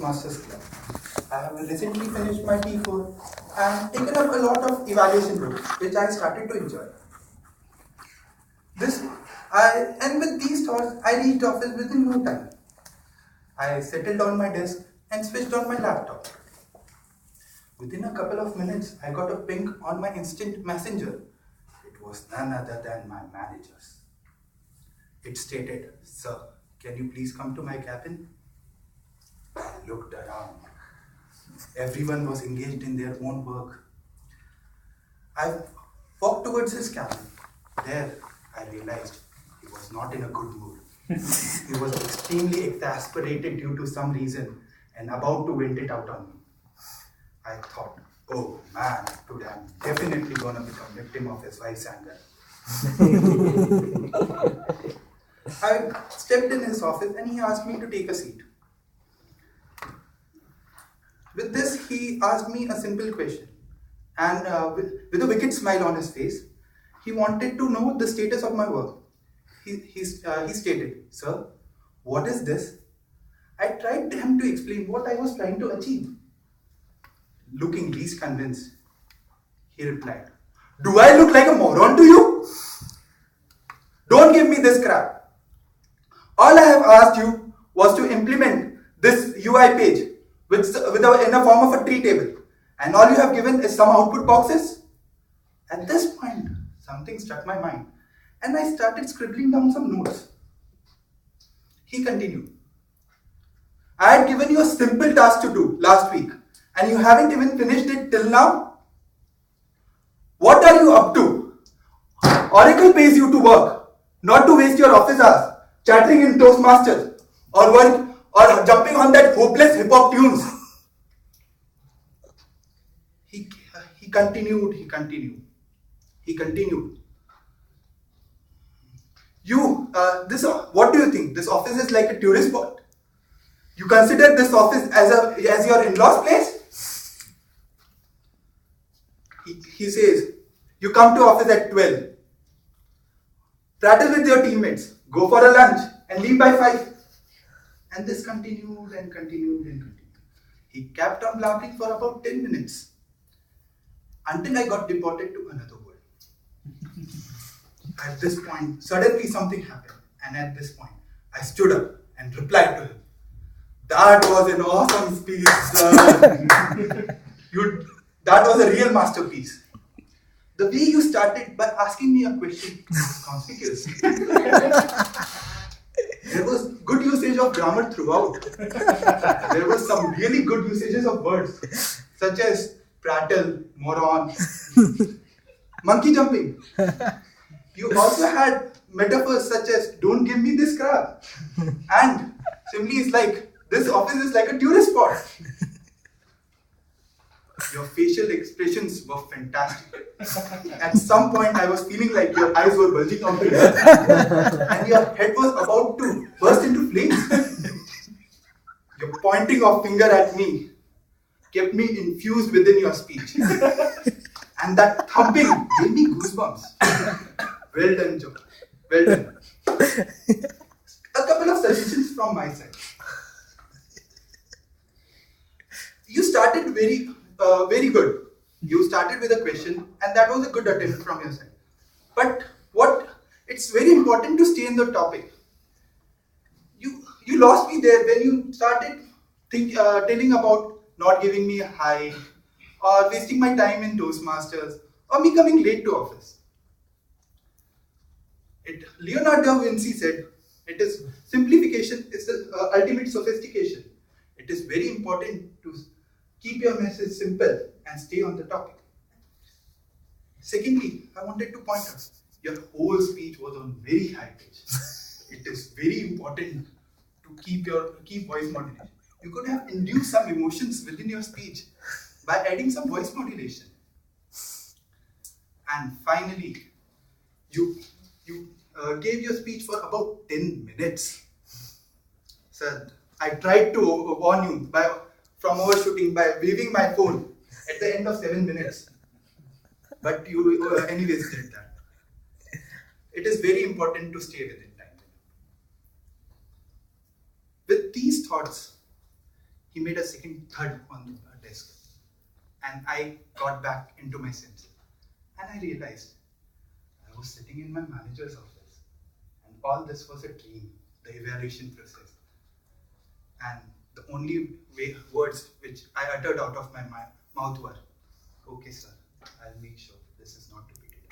Toastmasters Club. I have recently finished my T4 and taken up a lot of evaluation books, which I started to enjoy. And with these thoughts, I reached office within no time. I settled on my desk and switched on my laptop. Within a couple of minutes, I got a ping on my instant messenger. It was none other than my manager's. It stated, "Sir, can you please come to my cabin?" I looked around. Everyone was engaged in their own work. I walked towards his cabin. There, I realized he was not in a good mood. He was extremely exasperated due to some reason and about to vent it out on me. I thought, oh man, today I'm definitely gonna become victim of his wife's anger. I stepped in his office and he asked me to take a seat. With this, he asked me a simple question. And with a wicked smile on his face, he wanted to know the status of my work. He stated, "Sir, what is this?" I tried him to explain what I was trying to achieve. Looking least convinced, he replied, "Do I look like a moron to you? Don't give me this crap. All I have asked you was to implement this UI page in a form of a tree table. And all you have given is some output boxes." At this point, something struck my mind and I started scribbling down some notes. He continued, "I had given you a simple task to do last week and you haven't even finished it till now. What are you up to? Oracle pays you to work, not to waste your office hours chattering in Toastmasters or jumping on that hopeless hip-hop tunes." He continued. What do you think? This office is like a tourist spot? You consider this office as your in-laws place? He says, "You come to office at 12. Prattle with your teammates. Go for a lunch and leave by 5. And this continued and continued. He kept on blabbering for about 10 minutes. Until I got deported to another world. At this point, suddenly something happened. And at this point, I stood up and replied to him, "That was an awesome speech, sir. That was a real masterpiece. The way you started by asking me a question was conspicuous. There was good usage of grammar throughout. There was some really good usages of words, such as prattle, moron, monkey jumping. You also had metaphors such as 'don't give me this crap' and similes like 'this office is like a tourist spot.' Your facial expressions were fantastic. At some point, I was feeling like your eyes were bulging out your head and your head was about to burst into flames. Your pointing of finger at me kept me infused within your speech. And that thumping gave me goosebumps. Well done, Joe. Well done." A couple of suggestions from my side. You started very good. You started with a question, and that was a good attempt from your side. But it's very important to stay in the topic. You lost me there when you started telling about not giving me a high, or wasting my time in Toastmasters, or me coming late to office. Leonardo da Vinci said, simplification is the ultimate sophistication. It is very important to keep your message simple and stay on the topic. Secondly, I wanted to point out, your whole speech was on very high pitch. It is very important to keep voice modulation. You could have induced some emotions within your speech by adding some voice modulation. And finally, you gave your speech for about 10 minutes. Sir, I tried to warn you from overshooting by waving my phone at the end of 7 minutes. But you anyways did that. It is very important to stay within time. With these thoughts, He made a second thud on the desk. And I got back into my senses. And I realized I was sitting in my manager's office. And all this was a dream, the evaluation process. And the only words which I uttered out of my mouth were, "Okay, sir, I'll make sure this is not repeated."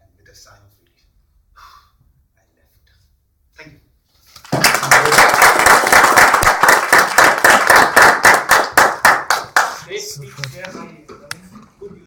And with a sigh of relief, I left. Thank you.